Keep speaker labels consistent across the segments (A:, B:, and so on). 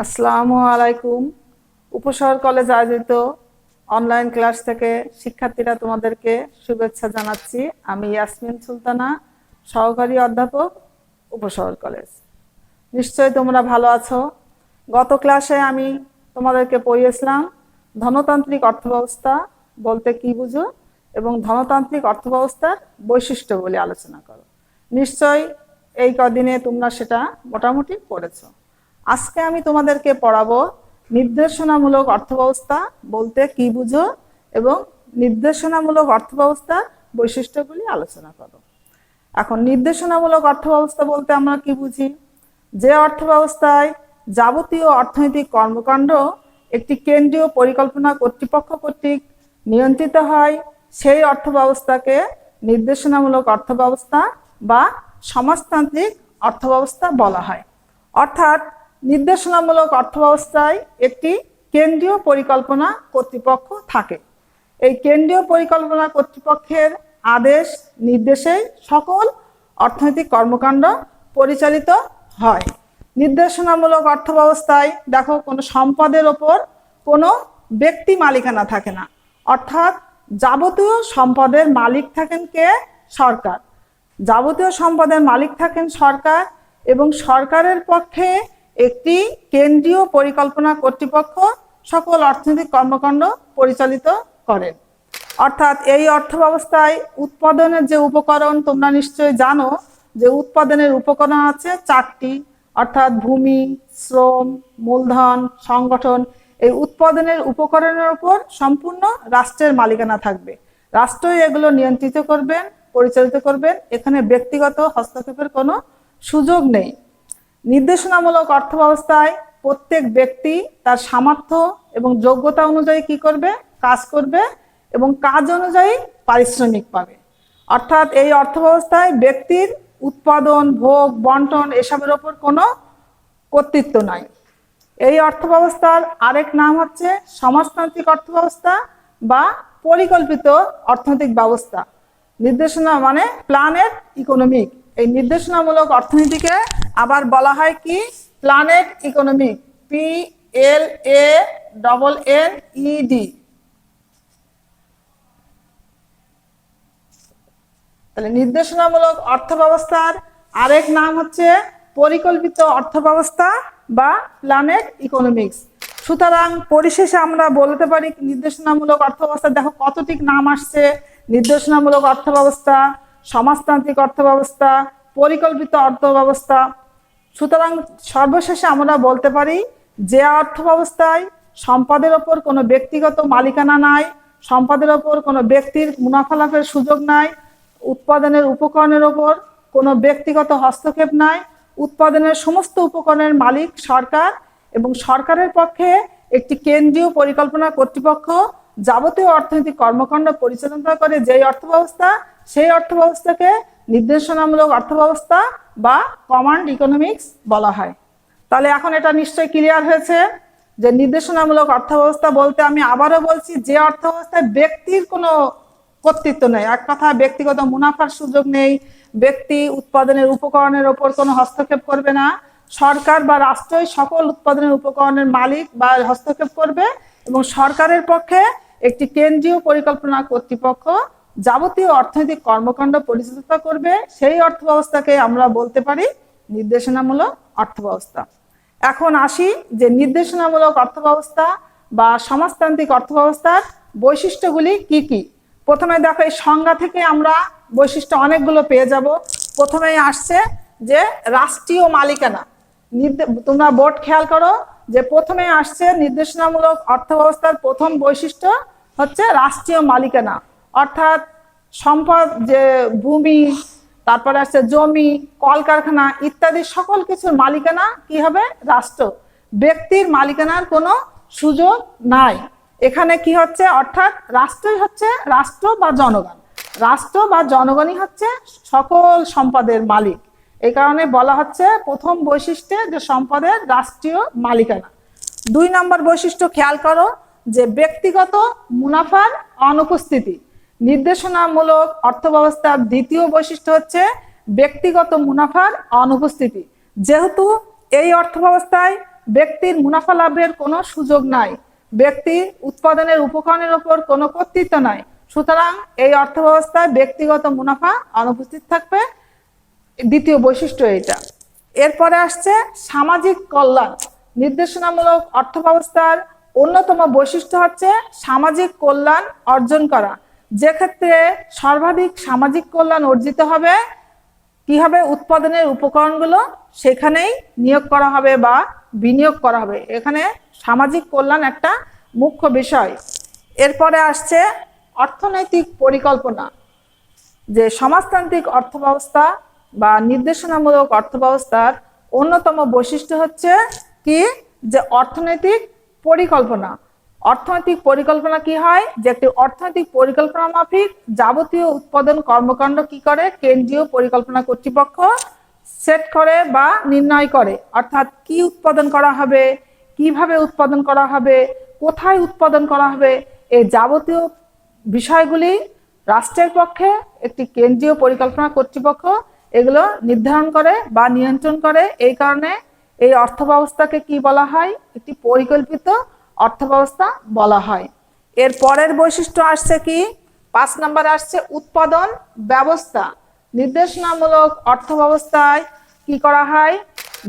A: আসসালামু আলাইকুম। উপশহর কলেজ আয়োজিত অনলাইন ক্লাস থেকে শিক্ষার্থীরা তোমাদেরকে শুভেচ্ছা জানাচ্ছি। আমি ইয়াসমিন সুলতানা, সহকারী অধ্যাপক, উপশহর কলেজ। নিশ্চয়ই তোমরা ভালো আছো। গত ক্লাসে আমি তোমাদেরকে পড়িয়েছিলাম ধনতান্ত্রিক অর্থব্যবস্থা বলতে কি বুঝো এবং ধনতান্ত্রিক অর্থব্যবস্থার বৈশিষ্ট্য বলে আলোচনা করো। নিশ্চয়ই এই কদিনে তোমরা সেটা মোটামুটি পড়েছো। আজকে আমি তোমাদেরকে পড়াবো নির্দেশনামূলক অর্থব্যবস্থা বলতে কি বুঝো এবং নির্দেশনামূলক অর্থব্যবস্থার বৈশিষ্ট্যগুলি আলোচনা করো। এখন নির্দেশনামূলক অর্থব্যবস্থা বলতে আমরা কি বুঝি? যে অর্থব্যবস্থায় যাবতীয় অর্থনৈতিক কর্মকাণ্ড একটি কেন্দ্রীয় পরিকল্পনা কর্তৃপক্ষ কর্তৃক নিয়ন্ত্রিত হয়, সেই অর্থব্যবস্থাকে নির্দেশনামূলক অর্থব্যবস্থা বা সমাজতান্ত্রিক অর্থব্যবস্থা বলা হয়। অর্থাৎ নির্দেশনামূলক অর্থব্যবস্থায় একটি কেন্দ্রীয় পরিকল্পনা কর্তৃপক্ষ থাকে। এই কেন্দ্রীয় পরিকল্পনা কর্তৃপক্ষের আদেশ নির্দেশে সকল অর্থনৈতিক কর্মকাণ্ড পরিচালিত হয়। নির্দেশনামূলক অর্থব্যবস্থায় দেখো কোনো সম্পদের ওপর কোনো ব্যক্তি মালিকানা থাকে না, অর্থাৎ যাবতীয় সম্পদের মালিক থাকেন কে? সরকার। যাবতীয় সম্পদের মালিক থাকেন সরকার এবং সরকারের পক্ষে একটি কেন্দ্রীয় পরিকল্পনা কর্তৃপক্ষ সকল অর্থনৈতিক কর্মকাণ্ড পরিচালিত করেন। অর্থাৎ এই অর্থব্যবস্থায় উৎপাদনের যে উপকরণ, তোমরা নিশ্চয়ই জানো যে উৎপাদনের উপকরণ আছে চারটি, অর্থাৎ ভূমি, শ্রম, মূলধন, সংগঠন। এই উৎপাদনের উপকরণের উপর সম্পূর্ণ রাষ্ট্রের মালিকানা থাকবে। রাষ্ট্রই এগুলো নিয়ন্ত্রিত করবেন, পরিচালিত করবেন। এখানে ব্যক্তিগত হস্তক্ষেপের কোনো সুযোগ নেই। নির্দেশনামূলক অর্থব্যবস্থায় প্রত্যেক ব্যক্তি তার সামর্থ্য এবং যোগ্যতা অনুযায়ী কি করবে? কাজ করবে এবং কাজ অনুযায়ী পারিশ্রমিক পাবে। অর্থাৎ এই অর্থব্যবস্থায় ব্যক্তির উৎপাদন, ভোগ, বন্টন এসবের ওপর কোনো কর্তৃত্ব নাই। এই অর্থব্যবস্থার আরেক নাম হচ্ছে সমাজতান্ত্রিক অর্থব্যবস্থা বা পরিকল্পিত অর্থনৈতিক ব্যবস্থা। নির্দেশনা মানে প্ল্যানেড ইকোনমিক। এই নির্দেশনামূলক অর্থনীতিকে আবার বলা হয় কি? প্ল্যানেড ইকোনমিক, PLANNED। তাহলে নির্দেশনামূলক অর্থব্যবস্থার আরেক নাম হচ্ছে পরিকল্পিত অর্থব্যবস্থা বা প্ল্যানেড ইকোনমিক্স। সুতরাং পরিশেষে আমরা বলতে পারি নির্দেশনামূলক অর্থব্যবস্থা দেখো কতটি নাম আসছে: নির্দেশনামূলক অর্থব্যবস্থা, সমাজতান্ত্রিক অর্থব্যবস্থা, পরিকল্পিত অর্থব্যবস্থা। সুতরাং সর্বশেষে আমরা বলতে পারি যে অর্থব্যবস্থায় সম্পদের ওপর কোনো ব্যক্তিগত মালিকানা নাই, সম্পদের ওপর কোনো ব্যক্তির মুনাফা লাভের সুযোগ নাই, উৎপাদনের উপকরণের ওপর কোনো ব্যক্তিগত হস্তক্ষেপ নাই, উৎপাদনের সমস্ত উপকরণের মালিক সরকার এবং সরকারের পক্ষে একটি কেন্দ্রীয় পরিকল্পনা কর্তৃপক্ষ যাবতীয় অর্থনৈতিক কর্মকাণ্ড পরিচালনা করে, যেই অর্থব্যবস্থা, সেই অর্থব্যবস্থাকে নির্দেশনামূলক অর্থব্যবস্থা বা কমান্ড ইকোনমিক্স বলা হয়। তাহলে এখন এটা নিশ্চয়ই ক্লিয়ার হয়েছে যে নির্দেশনামূলক অর্থব্যবস্থা বলতে আমি আবারও বলছি যে অর্থব্যবস্থায় ব্যক্তির কোনো কর্তৃত্ব নেই, এক কথা ব্যক্তিগত মুনাফার সুযোগ নেই, ব্যক্তি উৎপাদনের উপকরণের ওপর কোনো হস্তক্ষেপ করবে না, সরকার বা রাষ্ট্রই সকল উৎপাদনের উপকরণের মালিক বা হস্তক্ষেপ করবে এবং সরকারের পক্ষে একটি কেন্দ্রীয় পরিকল্পনা কর্তৃপক্ষ যাবতীয় অর্থনৈতিক কর্মকাণ্ড পরিচালিত করবে, সেই অর্থব্যবস্থাকে আমরা বলতে পারি নির্দেশনামূলক অর্থব্যবস্থা। এখন আসি যে নির্দেশনামূলক অর্থব্যবস্থা বা সমাজতান্ত্রিক অর্থব্যবস্থার বৈশিষ্ট্যগুলি কি কি। প্রথমে দেখো এই সংজ্ঞা থেকে আমরা বৈশিষ্ট্য অনেকগুলো পেয়ে যাব। প্রথমেই আসছে যে রাষ্ট্রীয় মালিকানা। তোমরা বোর্ড খেয়াল করো যে প্রথমে আসছে নির্দেশনামূলক অর্থব্যবস্থার প্রথম বৈশিষ্ট্য হচ্ছে রাষ্ট্রীয় মালিকানা। অর্থাৎ সম্পদ, যে ভূমি, তারপরে আসছে জমি, কলকারখানা ইত্যাদি সকল কিছুর মালিকানা কি হবে? রাষ্ট্র। ব্যক্তির মালিকানার কোনো সুযোগ নাই। এখানে কি হচ্ছে? অর্থাৎ রাষ্ট্রই হচ্ছে রাষ্ট্র বা জনগণ, রাষ্ট্র বা জনগণই হচ্ছে সকল সম্পদের মালিক। এই কারণে বলা হচ্ছে প্রথম বৈশিষ্ট্যে যে সম্পদের রাষ্ট্রীয় মালিকানা। 2 নম্বর বৈশিষ্ট্য খেয়াল করো যে ব্যক্তিগত মুনাফার অনুপস্থিতি। নির্দেশনামূলক অর্থব্যবস্থার দ্বিতীয় বৈশিষ্ট্য হচ্ছে ব্যক্তিগত মুনাফার অনুপস্থিতি। যেহেতু এই অর্থব্যবস্থায় ব্যক্তির মুনাফা লাভের কোনো সুযোগ নাই, ব্যক্তি উৎপাদনের উপকরণের উপর কোনো কর্তৃত্ব নাই। সুতরাং এই অর্থ ব্যবস্থায় ব্যক্তিগত মুনাফা অনুপস্থিত থাকবে, দ্বিতীয় বৈশিষ্ট্য এটা। এরপরে আসছে সামাজিক কল্যাণ। নির্দেশনামূলক অর্থ ব্যবস্থার অন্যতম বৈশিষ্ট্য হচ্ছে সামাজিক কল্যাণ অর্জন করা, যে ক্ষেত্রে সর্বাধিক সামাজিক কল্যাণ অর্জিত হবে কি হবে, উৎপাদনের উপকরণগুলো সেখানেই নিয়োগ করা হবে বা বিনিয়োগ করা হবে। এখানে সামাজিক কল্যাণ একটা মুখ্য বিষয়। এরপরে আসছে অর্থনৈতিক পরিকল্পনা। যে সমাজতান্ত্রিক অর্থব্যবস্থা বা নির্দেশনামূলক অর্থব্যবস্থার অন্যতম বৈশিষ্ট্য হচ্ছে কি, যে অর্থনৈতিক পরিকল্পনা। অর্থনৈতিক পরিকল্পনা কি হয়, যে একটি অর্থনৈতিক পরিকল্পনা মাফিক যাবতীয় উৎপাদন কর্মকাণ্ড কি করে, কেন্দ্রীয় পরিকল্পনা কর্তৃপক্ষ সেট করে বা নির্ণয় করে। অর্থাৎ কি উৎপাদন করা হবে, কিভাবে উৎপাদন করা হবে, কোথায় উৎপাদন করা হবে, এই যাবতীয় বিষয়গুলি রাষ্ট্রের পক্ষে একটি কেন্দ্রীয় পরিকল্পনা কর্তৃপক্ষ এগুলো নির্ধারণ করে বা নিয়ন্ত্রণ করে। এই কারণে এই অর্থ ব্যবস্থাকে কি বলা হয়, একটি পরিকল্পিত অর্থ ব্যবস্থা বলা হয়। এর পরের বৈশিষ্ট্য আসছে কি, 5 নম্বরে আসছে উৎপাদন ব্যবস্থা। নির্দেশনামূলক অর্থ ব্যবস্থায় কি করা হয়,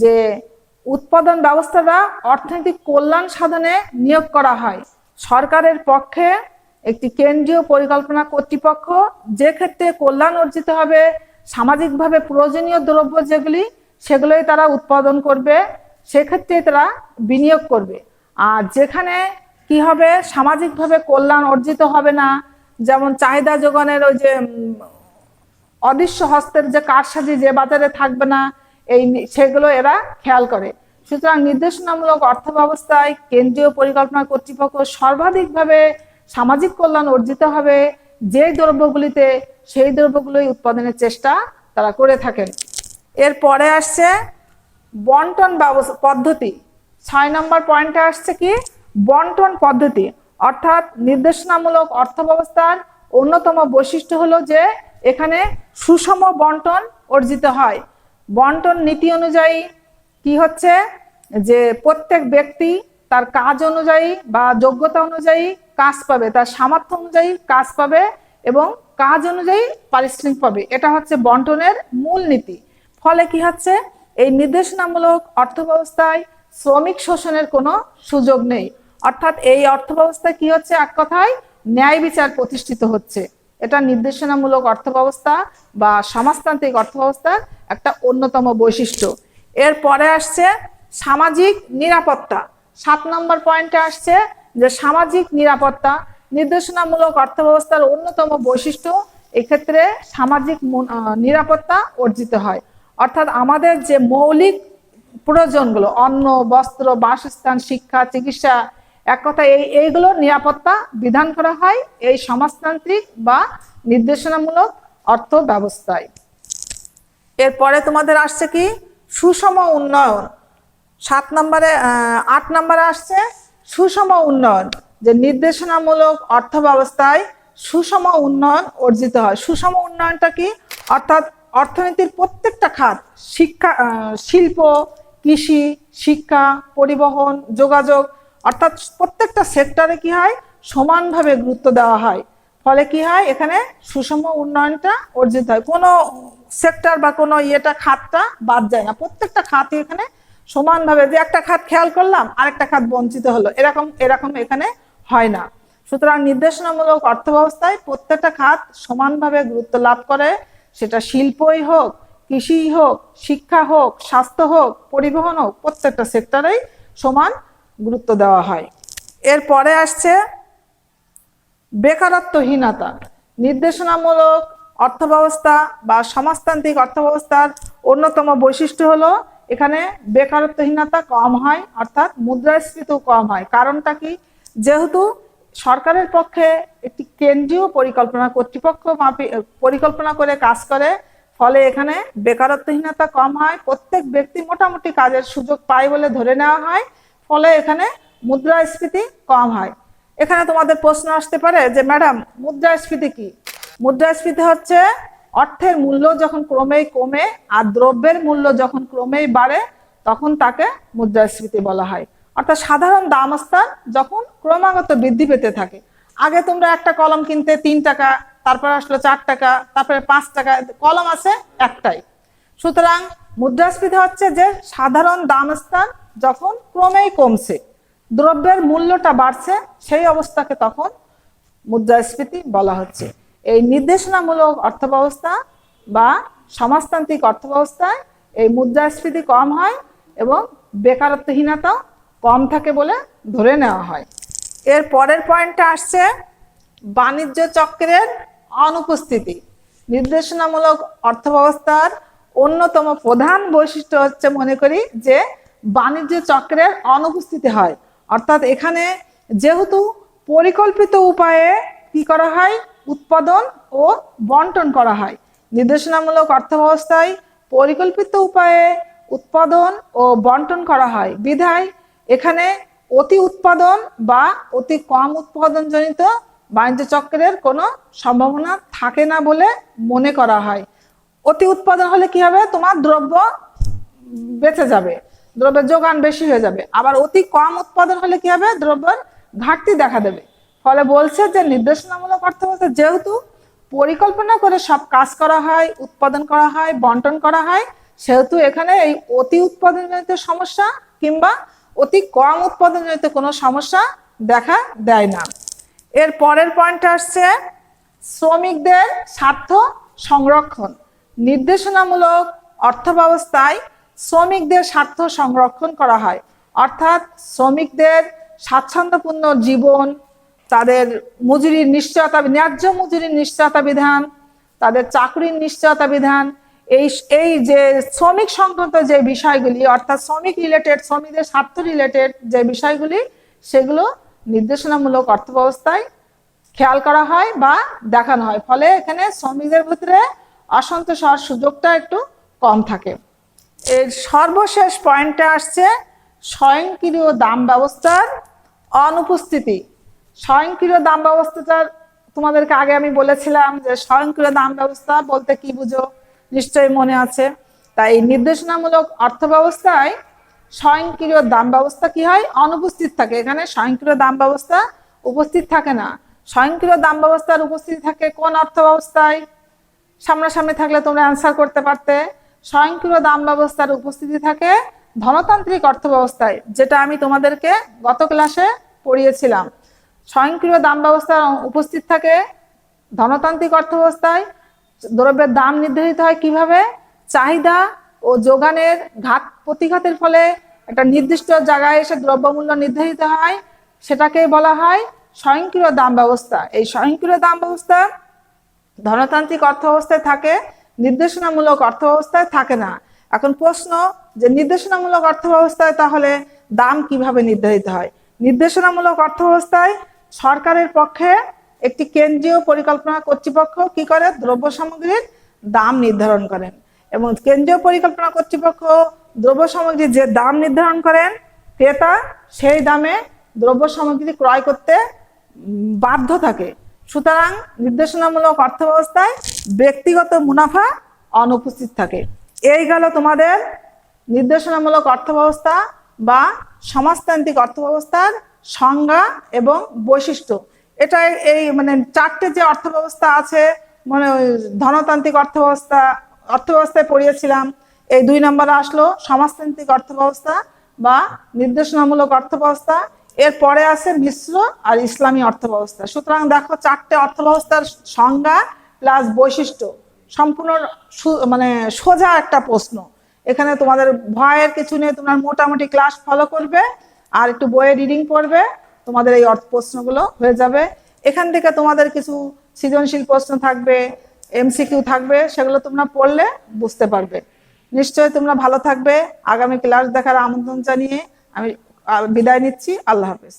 A: যে উৎপাদন ব্যবস্থাটা অর্থনৈতিক কল্যাণ সাধনে নিয়োগ করা হয়। সরকারের পক্ষে একটি কেন্দ্রীয় পরিকল্পনা কর্তৃপক্ষ যে ক্ষেত্রে কল্যাণ অর্জিত হবে, সামাজিকভাবে প্রয়োজনীয় দ্রব্য যেগুলি সেগুলোই তারা উৎপাদন করবে, সেক্ষেত্রে তারা বিনিয়োগ করবে। আর যেখানে কি হবে, সামাজিকভাবে কল্যাণ অর্জিত হবে না, যেমন চাহিদা যোগানের ওই যে অদৃশ্য হস্তের যে কারসাজি যে বাজারে থাকবে না, এই সেগুলো এরা খেয়াল করে। সুতরাং নির্দেশনামূলক অর্থ ব্যবস্থায় কেন্দ্রীয় পরিকল্পনা কর্তৃপক্ষ সর্বাধিকভাবে সামাজিক কল্যাণ অর্জিত হবে যে দ্রব্যগুলিতে, সেই দ্রব্যগুলোই উৎপাদনের চেষ্টা তারা করে থাকেন। এরপরে আসছে বন্টন পদ্ধতি। 6 নম্বর পয়েন্টে আসছে কি, বন্টন পদ্ধতি। অর্থাৎ নির্দেশনামূলক অর্থ ব্যবস্থার অন্যতম বৈশিষ্ট্য হলো যে এখানে সুষম বন্টন অর্জিত হয়। বন্টন নীতি অনুযায়ী কি হচ্ছে, যে প্রত্যেক ব্যক্তি তার কাজ অনুযায়ী বা যোগ্যতা অনুযায়ী কাজ পাবে, তার সামর্থ্য অনুযায়ী কাজ পাবে এবং কাজ অনুযায়ী পারিশ্রমিক পাবে। এটা হচ্ছে বন্টনের মূল নীতি। ফলে কি হচ্ছে, এই নির্দেশনামূলক অর্থ ব্যবস্থায় শ্রমিক শোষণের কোনো সুযোগ নেই। অর্থাৎ এই অর্থ ব্যবস্থায় কি হচ্ছে, এক কথায় ন্যায় বিচার প্রতিষ্ঠিত হচ্ছে। এটা নির্দেশনামূলক অর্থ ব্যবস্থা বা সমাজতান্ত্রিক অর্থ ব্যবস্থার একটা অন্যতম বৈশিষ্ট্য। এরপরে আসছে সামাজিক নিরাপত্তা। 7 নম্বর পয়েন্টে আসছে যে সামাজিক নিরাপত্তা। নির্দেশনামূলক অর্থ ব্যবস্থার অন্যতম বৈশিষ্ট্য এক্ষেত্রে সামাজিক নিরাপত্তা অর্জিত হয়। অর্থাৎ আমাদের যে মৌলিক প্রয়োজনগুলো, অন্ন, বস্ত্র, বাসস্থান, শিক্ষা, চিকিৎসা, এক কথা এইগুলোর নিরাপত্তা বিধান করা হয় এই সমাজতান্ত্রিক বা নির্দেশনামূলক অর্থ ব্যবস্থায়। এরপরে তোমাদের আসছে কি, সুষম উন্নয়ন। 8 নম্বরে আসছে সুষম উন্নয়ন। যে নির্দেশনামূলক অর্থ ব্যবস্থায় সুষম উন্নয়ন অর্জিত হয়। সুষম উন্নয়নটা কি, অর্থাৎ অর্থনীতির প্রত্যেকটা খাত, শিক্ষা, শিল্প, কৃষি, শিক্ষা, পরিবহন, যোগাযোগ, অর্থাৎ প্রত্যেকটা সেক্টরে কি হয়, সমানভাবে গুরুত্ব দেওয়া হয়। ফলে কি হয়, এখানে সুষম উন্নয়নটা অর্জিত হয়। কোনো সেক্টর বা কোনো খাতটা বাদ যায় না, প্রত্যেকটা খাতই এখানে সমানভাবে, যে একটা খাত খেয়াল করলাম আরেকটা খাত বঞ্চিত হলো, এরকম এখানে হয় না। সুতরাং নির্দেশনামূলক অর্থ ব্যবস্থায় প্রত্যেকটা খাত সমানভাবে গুরুত্ব লাভ করে, সেটা শিল্পই হোক, কৃষি হোক, শিক্ষা হোক, স্বাস্থ্য হোক, পরিবহন হোক, প্রত্যেকটা সেক্টরেই সমান গুরুত্ব দেওয়া হয়। এরপরে আসছে বেকারত্বহীনতা। নির্দেশনামূলক অর্থব্যবস্থা বা সমাজতান্ত্রিক অর্থব্যবস্থার অন্যতম বৈশিষ্ট্য হলো এখানে বেকারত্বহীনতা কম হয়, অর্থাৎ মুদ্রাস্ফীতিও কম হয়। কারণটা কি, যেহেতু সরকারের পক্ষে একটি কেন্দ্রীয় পরিকল্পনা কর্তৃপক্ষ পরিকল্পনা করে কাজ করে, ফলে এখানে বেকারত্বহীনতা কম হয়, প্রত্যেক ব্যক্তি মোটামুটি কাজের সুযোগ পায় বলে ধরে নেওয়া হয়, ফলে এখানে মুদ্রাস্ফীতি কম হয়। এখানে তোমাদের প্রশ্ন আসতে পারে যে ম্যাডাম মুদ্রাস্ফীতি কি? মুদ্রাস্ফীতি হচ্ছে অর্থের মূল্য যখন ক্রমেই কমে আর দ্রব্যের মূল্য যখন ক্রমেই বাড়ে, তখন তাকে মুদ্রাস্ফীতি বলা হয়। অর্থাৎ সাধারণ দাম স্থান যখন ক্রমাগত বৃদ্ধি পেতে থাকে। আগে তোমরা একটা কলম কিনতে 3 টাকা, তারপর আসলো 4 টাকা, তারপরে 5 টাকা, কলম আছে একটাই। সুতরাং মুদ্রাস্ফীতি হচ্ছে যে সাধারণ দাম স্থান যখন ক্রমেই কমছে, দ্রব্যের মূল্যটা বাড়ছে, সেই অবস্থাকে তখন মুদ্রাস্ফীতি বলা হচ্ছে। এই নির্দেশনামূলক অর্থব্যবস্থা বা সমাজতান্ত্রিক অর্থব্যবস্থায় এই মুদ্রাস্ফীতি কম হয় এবং বেকারত্বহীনতাও কম থাকে বলে ধরে নেওয়া হয়। এর পরের পয়েন্টটা আসছে বাণিজ্য চক্রের অনুপস্থিতি। নির্দেশনামূলক অর্থব্যবস্থার অন্যতম প্রধান বৈশিষ্ট্য হচ্ছে মনে করি যে বাণিজ্য চক্রের অনুপস্থিতি হয়। অর্থাৎ এখানে যেহেতু পরিকল্পিত উপায়ে কি করা হয়, উৎপাদন ও বন্টন করা হয়। নির্দেশনামূলক অর্থব্যবস্থায় পরিকল্পিত উপায়ে উৎপাদন ও বন্টন করা হয় বিধায় এখানে অতি উৎপাদন বা অতি কম উৎপাদনজনিত বাণিজ্য চক্রের কোনো সম্ভাবনা থাকে না বলে মনে করা হয়। অতি উৎপাদন হলে কি হবে, তোমার দ্রব্য বেঁচে যাবে, দ্রব্যের যোগান বেশি হয়ে যাবে। আবার অতি কম উৎপাদন হলে কি হবে, দ্রব্যের ঘাটতি দেখা দেবে। ফলে বলছে যে নির্দেশনামূলক অর্থব্যবস্থা যেহেতু পরিকল্পনা করে সব কাজ করা হয়, উৎপাদন করা হয়, বন্টন করা হয়, সেহেতু এখানে এই অতি উৎপাদনজনিত সমস্যা কিংবা অতি কম উৎপাদনজনিত কোনো সমস্যা দেখা দেয় না। এর পরের পয়েন্ট আসছে শ্রমিকদের স্বার্থ সংরক্ষণ। নির্দেশনামূলক অর্থব্যবস্থায় শ্রমিকদের স্বার্থ সংরক্ষণ করা হয়। অর্থাৎ শ্রমিকদের স্বাচ্ছন্দ্যপূর্ণ জীবন, তাদের মজুরির নিশ্চয়তা, ন্যায্য মজুরির নিশ্চয়তা বিধান, তাদের চাকরির নিশ্চয়তা বিধান, এই যে শ্রমিক সংক্রান্ত যে বিষয়গুলি, অর্থাৎ শ্রমিক রিলেটেড, শ্রমিকদের স্বার্থ রিলেটেড যে বিষয়গুলি, সেগুলো নির্দেশনামূলক অর্থব্যবস্থায় খেয়াল করা হয় বা দেখানো হয়। ফলে এখানে শ্রমিকদের ভিতরে অসন্তোষ হওয়ার সুযোগটা একটু কম থাকে। এর সর্বশেষ পয়েন্টে আসছে স্বয়ংক্রিয় দাম ব্যবস্থার অনুপস্থিতি। স্বয়ংক্রিয় দাম ব্যবস্থাটার তোমাদেরকে আগে আমি বলেছিলাম যে স্বয়ংক্রিয় দাম ব্যবস্থা বলতে কি বুঝো, নিশ্চয়ই মনে আছে। তাই নির্দেশনামূলক অর্থব্যবস্থায় স্বয়ংক্রিয় দাম ব্যবস্থা কি হয়, অনুপস্থিত থাকে। এখানে স্বয়ংক্রিয় দাম ব্যবস্থা উপস্থিত থাকে না। স্বয়ংক্রিয় দাম ব্যবস্থার উপস্থিতি থাকে কোন অর্থব্যবস্থায়? সামনাসামনি থাকলে তোমরা অ্যান্সার করতে পারতে। স্বয়ংক্রিয় দাম ব্যবস্থার উপস্থিতি থাকে ধনতান্ত্রিক অর্থব্যবস্থায়, যেটা আমি তোমাদেরকে গত ক্লাসে পড়িয়েছিলাম। স্বয়ংক্রিয় দাম ব্যবস্থার উপস্থিত থাকে ধনতান্ত্রিক অর্থব্যবস্থায়। দ্রব্যের দাম নির্ধারিত হয় কিভাবে? চাহিদা ও যোগানের ঘাত প্রতিঘাতের ফলে একটা নির্দিষ্ট জায়গায় এসে দ্রব্যমূল্য নির্ধারিত হয়, সেটাকে বলা হয় স্বয়ংক্রিয় দাম ব্যবস্থা। এই স্বয়ংক্রিয় দাম ব্যবস্থা ধনতান্ত্রিক অর্থব্যবস্থায় থাকে, নির্দেশনামূলক অর্থব্যবস্থায় থাকে না। এখন প্রশ্ন যে নির্দেশনামূলক অর্থব্যবস্থায় তাহলে দাম কিভাবে নির্ধারিত হয়? নির্দেশনামূলক অর্থব্যবস্থায় সরকারের পক্ষে একটি কেন্দ্রীয় পরিকল্পনা কর্তৃপক্ষ কি করে, দ্রব্য সামগ্রীর দাম নির্ধারণ করেন এবং কেন্দ্রীয় পরিকল্পনা কর্তৃপক্ষ দ্রব্য সামগ্রীর যে দাম নির্ধারণ করেন, ক্রেতা সেই দামে দ্রব্য সামগ্রী ক্রয় করতে বাধ্য থাকে। সুতরাং নির্দেশনামূলক অর্থব্যবস্থায় ব্যক্তিগত মুনাফা অনুপস্থিত থাকে। এই গেল তোমাদের নির্দেশনামূলক অর্থব্যবস্থা বা সমাজতান্ত্রিক অর্থব্যবস্থার সংজ্ঞা এবং বৈশিষ্ট্য। এটা এই মানে চারটে যে অর্থব্যবস্থা আছে, মানে ধনতান্ত্রিক অর্থব্যবস্থায় পড়িয়েছিলাম, এই 2 নম্বরে আসলো সমাজতান্ত্রিক অর্থব্যবস্থা বা নির্দেশনামূলক অর্থব্যবস্থা। এর পরে আছে মিশ্র আর ইসলামী অর্থব্যবস্থা। সুতরাং দেখো, চারটে অর্থব্যবস্থার সংজ্ঞা প্লাস বৈশিষ্ট্য, সম্পূর্ণ মানে সোজা একটা প্রশ্ন। এখানে তোমাদের ভয়ের কিছু নেই, তোমরা মোটামুটি ক্লাস ফলো করবে আর একটু বইয়ে রিডিং পড়বে, তোমাদের এই প্রশ্নগুলো হয়ে যাবে। এখান থেকে তোমাদের কিছু সৃজনশীল প্রশ্ন থাকবে, এমসিকিউ থাকবে, সেগুলো তোমরা পড়লে বুঝতে পারবে। নিশ্চয়ই তোমরা ভালো থাকবে। আগামী ক্লাস দেখার আমন্ত্রণ জানিয়ে আমি বিদায় নিচ্ছি। আল্লাহ হাফেজ।